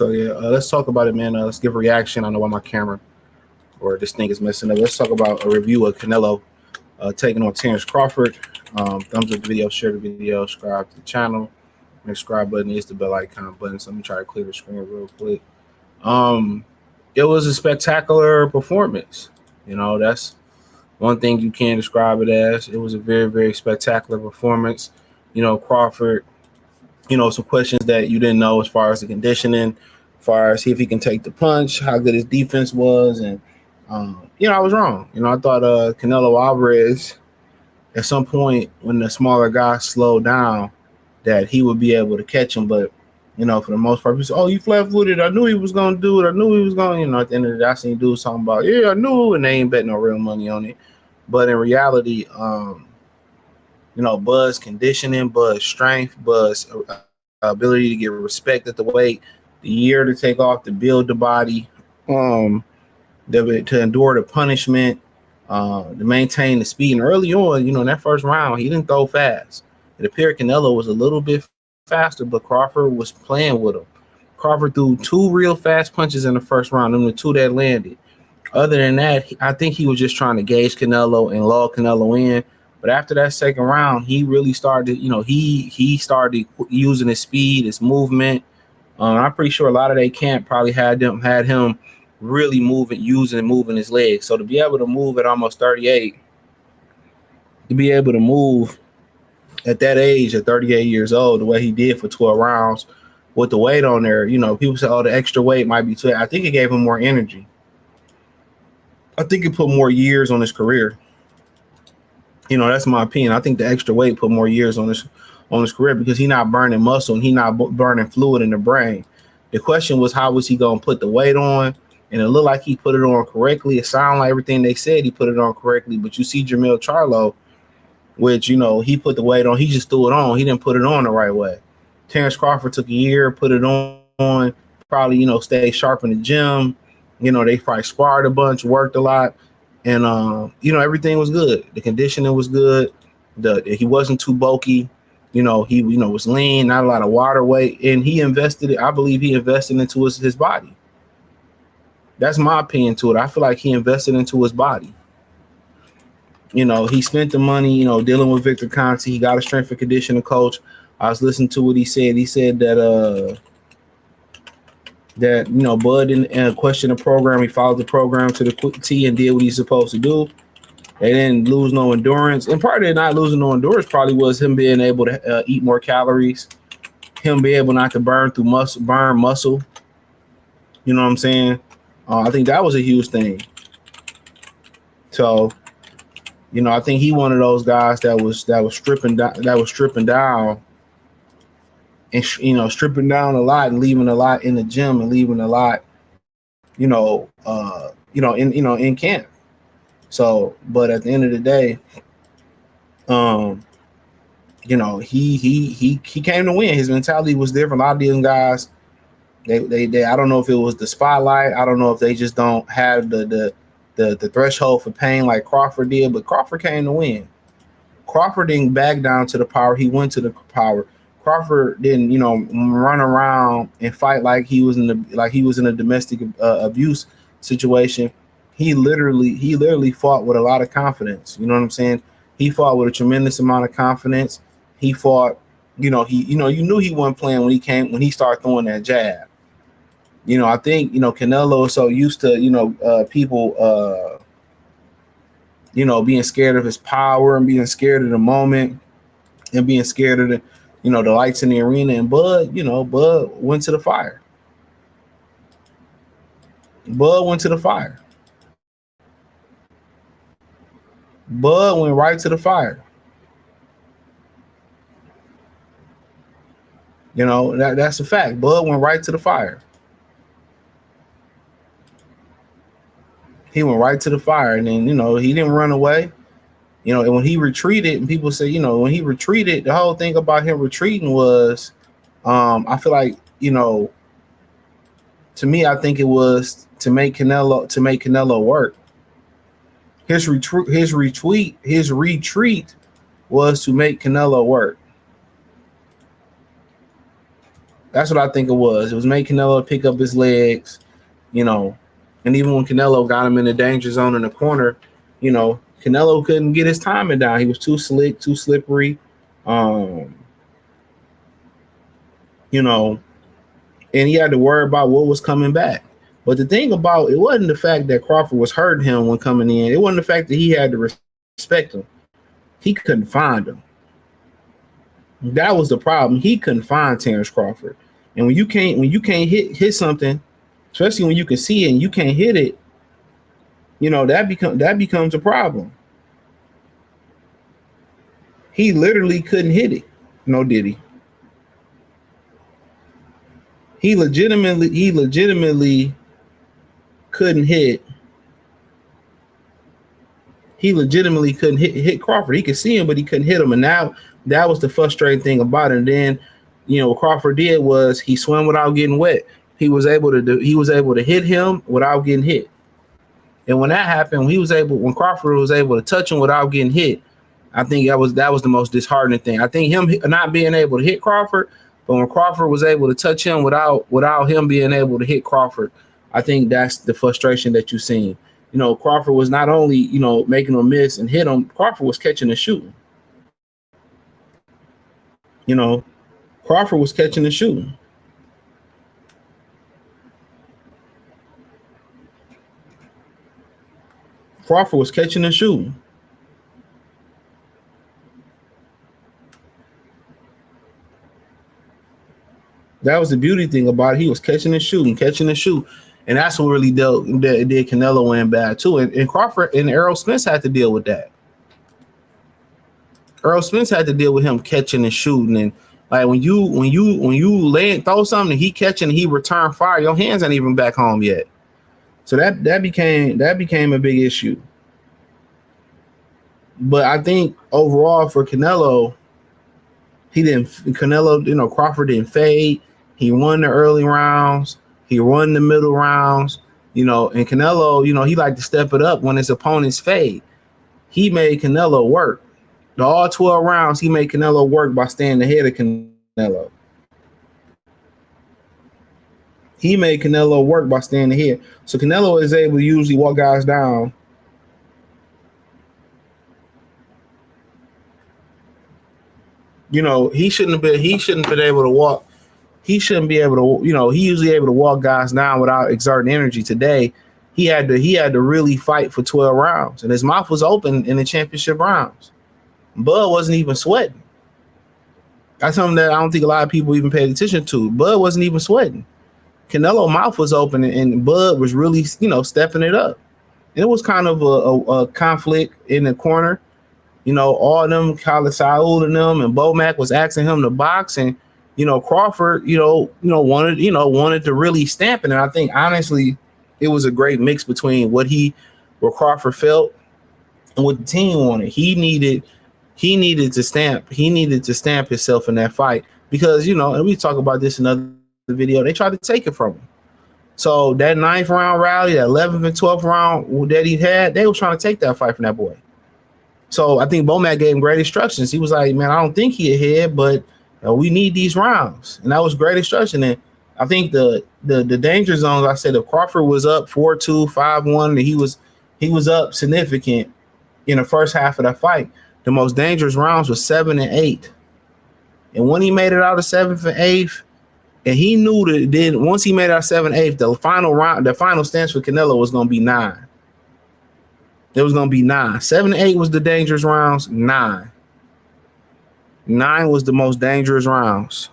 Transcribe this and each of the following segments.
So yeah, let's talk about it, man. Let's give a reaction. I know why my camera or this thing is messing up. Let's talk about a review of Canelo taking on Terence Crawford. Thumbs up the video, share the video, subscribe to the channel. The subscribe button is the bell icon button. So let me try to clear the screen real quick. Um, it was a spectacular performance. You know, that's one thing you can describe it as. It was a very, very spectacular performance. You know, Crawford, you know, some questions that you didn't know as far as the conditioning, as far as see if he can take the punch, how good his defense was. And, you know, I was wrong. You know, I thought Canelo Alavrez, at some point when the smaller guy slowed down, that he would be able to catch him. But, you know, for the most part, people say, oh, you flat-footed. I knew he was going to do it. I knew he was going, you know, at the end of the day, I seen dudes talking about, yeah, I knew, and they ain't bet no real money on it. But in reality, you know, Bud's conditioning, Bud's strength, Bud's ability to get respect at the weight, the year to take off, to build the body, to endure the punishment, to maintain the speed. And early on, you know, in that first round, he didn't throw fast. It appeared Canelo was a little bit faster, but Crawford was playing with him. Crawford threw 2 real fast punches in the first round, and the 2 that landed. Other than that, I think he was just trying to gauge Canelo and lull Canelo in. But after that second round, he really started, you know, he started using his speed, his movement. I'm pretty sure a lot of they camp probably had him really moving his legs. So to be able to move at almost 38, to be able to move at that age, at 38 years old, the way he did for 12 rounds with the weight on there, you know, people say, oh, the extra weight might be too. I think it gave him more energy. I think it put more years on his career. You know, that's my opinion. I think the extra weight put more years on his career because he's not burning muscle and he's not burning fluid in the brain. The question was, how was he going to put the weight on? And it looked like he put it on correctly. It sounded like everything they said he put it on correctly. But you see Jamil Charlo, which, you know, he put the weight on. He just threw it on. He didn't put it on the right way. Terence Crawford took a year, put it on, probably, you know, stayed sharp in the gym. You know, they probably sparred a bunch, worked a lot. And, you know, everything was good. The conditioning was good. He wasn't too bulky. You know, he, you know, was lean, not a lot of water weight. And he invested, I believe he invested into his body. That's my opinion to it. I feel like he invested into his body. You know, he spent the money, you know, dealing with Victor Conti. He got a strength and conditioning coach. I was listening to what he said. He said that, you know, Bud didn't question the program. He followed the program to the T and did what he's supposed to do. They didn't lose no endurance. And part of not losing no endurance probably was him being able to eat more calories, him being able not to burn muscle. You know what I'm saying? I think that was a huge thing. So, you know, I think he one of those guys that was stripping down, and you know, stripping down a lot and leaving a lot in the gym and leaving a lot, in camp. So, but at the end of the day, you know, he came to win. His mentality was different. A lot of these guys, they I don't know if it was the spotlight. I don't know if they just don't have the threshold for pain like Crawford did, but Crawford came to win. Crawford didn't back down to the power. He went to the power. Crawford didn't, you know, run around and fight like he was in a domestic abuse situation. He literally fought with a lot of confidence. You know what I'm saying? He fought with a tremendous amount of confidence. He fought, you knew he wasn't playing when he started throwing that jab. You know, I think, you know, Canelo is so used to, people, being scared of his power and being scared of the moment and being scared of the, the lights in the arena. And Bud went to the fire. Bud went right to the fire. You know, that's a fact. Bud went right to the fire. He went right to the fire. And then, he didn't run away. And when he retreated, and people say, when he retreated, the whole thing about him retreating was, I feel like, to me, I think it was to make Canelo work. His retreat was to make Canelo work. That's what I think it was. It was make Canelo pick up his legs, you know. And even when Canelo got him in the danger zone in the corner, Canelo couldn't get his timing down. He was too slick, too slippery. Um, you know, and he had to worry about what was coming back. But the thing about it wasn't the fact that Crawford was hurting him when coming in. It wasn't the fact that he had to respect him. He couldn't find him. That was the problem. He couldn't find Terence Crawford. And when you can't hit something, especially when you can see it and you can't hit it, that becomes a problem. He literally couldn't hit it. No, did he? He legitimately couldn't hit. He legitimately couldn't hit Crawford. He could see him, but he couldn't hit him. And now that was the frustrating thing about it. And then, what Crawford did was he swam without getting wet. He was able to hit him without getting hit. And when that happened, when Crawford was able to touch him without getting hit, I think that was the most disheartening thing. I think him not being able to hit Crawford, but when Crawford was able to touch him without him being able to hit Crawford, I think that's the frustration that you've seen. Crawford was not only, making him miss and hit him, Crawford was catching and shooting. Crawford was catching and shooting. Crawford was catching and shooting. That was the beauty thing about it. He was catching and shooting. And that's what really did Canelo in bad too. And Crawford and Errol Spence had to deal with that. Errol Spence had to deal with him catching and shooting. And like when you throw something and he catching and he return fire, your hands ain't even back home yet. So that became a big issue. But I think overall for Canelo, Crawford didn't fade. He won the early rounds. He won the middle rounds. And Canelo, he liked to step it up when his opponents fade. He made Canelo work. All 12 rounds, he made Canelo work by staying ahead of Canelo. He made Canelo work by staying ahead. So Canelo is able to usually walk guys down. He shouldn't been able to walk. He shouldn't be able to, he usually able to walk guys down without exerting energy. Today, he had to really fight for 12 rounds. And his mouth was open in the championship rounds. Bud wasn't even sweating. That's something that I don't think a lot of people even paid attention to. Bud wasn't even sweating. Canelo's mouth was open and Bud was really, stepping it up. And it was kind of a conflict in the corner. All of them, Khalid Saud and them, and Bomac was asking him to box, and Crawford, wanted to really stamp it. And I think honestly, it was a great mix between what Crawford felt and what the team wanted. He needed to stamp himself in that fight because and we talk about this in another video. They tried to take it from him. So that 9th round rally, that 11th and 12th round that he had, they were trying to take that fight from that boy. So I think Bomac gave him great instructions. He was like, man, I don't think he ahead, but we need these rounds. And that was great instruction. And I think the danger zones, I said, if Crawford was up 4-2, 5-1, and he was up significant in the first half of that fight, the most dangerous rounds was 7 and 8. And when he made it out of 7th and 8th, and he knew that then once he made it out of 7 8, the final stance for Canelo was going to be 9. It was going to be 9. 7 and 8 was the dangerous rounds. 9 was the most dangerous rounds.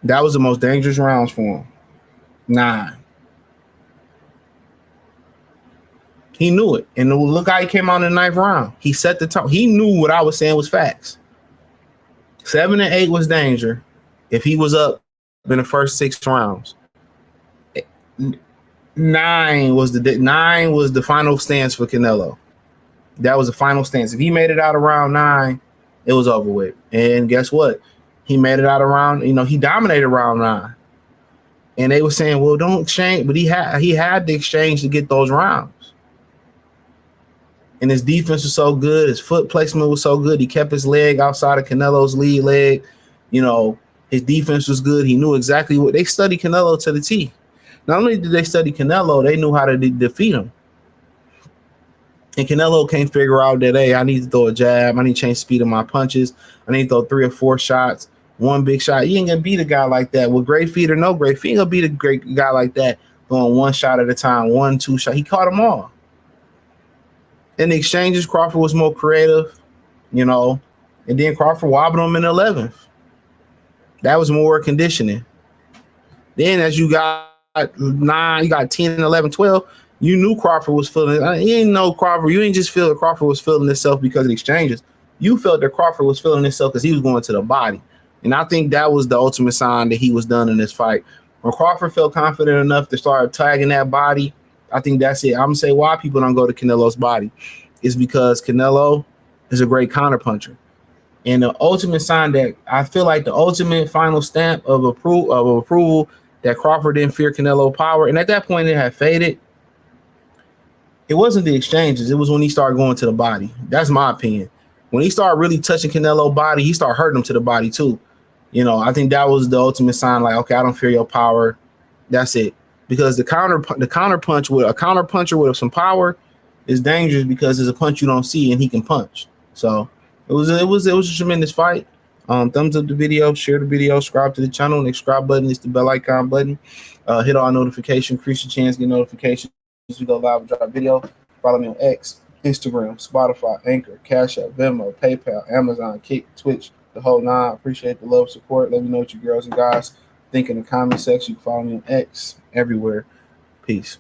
That was the most dangerous rounds for him. 9. He knew it. And look how he came out in the 9th round. He set the tone. He knew what I was saying was facts. 7 and 8 was danger if he was up in the first 6 rounds. 9 was the final stance for Canelo. That was the final stance. If he made it out of round 9, it was over with. And guess what? He made it out of round, he dominated round 9. And they were saying, well, don't exchange, but he had the exchange to get those rounds. And his defense was so good. His foot placement was so good. He kept his leg outside of Canelo's lead leg. You know, his defense was good. He knew exactly what they studied Canelo to the T. Not only did they study Canelo, they knew how to defeat him. And Canelo can't figure out that, hey, I need to throw a jab. I need to change the speed of my punches. I need to throw 3 or 4 shots, one big shot. You ain't going to beat a guy like that. With great feet or no great feet, you ain't going to beat a great guy like that going 1 shot at a time, 1, 2 shots. He caught them all. In the exchanges, Crawford was more creative, you know, and then Crawford wobbled him in the 11th. That was more conditioning. Then as you got 9, you got 10, 11, 12, you knew Crawford was feeling it. You didn't know Crawford. You didn't just feel that Crawford was feeling himself because of the exchanges. You felt that Crawford was feeling himself because he was going to the body. And I think that was the ultimate sign that he was done in this fight. When Crawford felt confident enough to start tagging that body, I think that's it. I'm going to say why people don't go to Canelo's body is because Canelo is a great counterpuncher. And the ultimate sign that I feel like the ultimate final stamp of approval that Crawford didn't fear Canelo power. And at that point, it had faded. It wasn't the exchanges. It was when he started going to the body. That's my opinion. When he started really touching Canelo's body, he started hurting him to the body too. You know, I think that was the ultimate sign. Like, okay, I don't fear your power. That's it. Because the counterpunch with a counterpuncher with some power is dangerous because it's a punch you don't see and he can punch. So it was a tremendous fight. Thumbs up the video, share the video, subscribe to the channel. Next subscribe button is the bell icon button. Hit all notifications, increase your chance to get notifications. We go live and drop video. Follow me on X, Instagram, Spotify, Anchor, Cash App, Venmo, PayPal, Amazon, Kick, Twitch, the whole 9. Appreciate the love, support. Let me know what you girls and guys think in the comment section. You can follow me on X everywhere. Peace.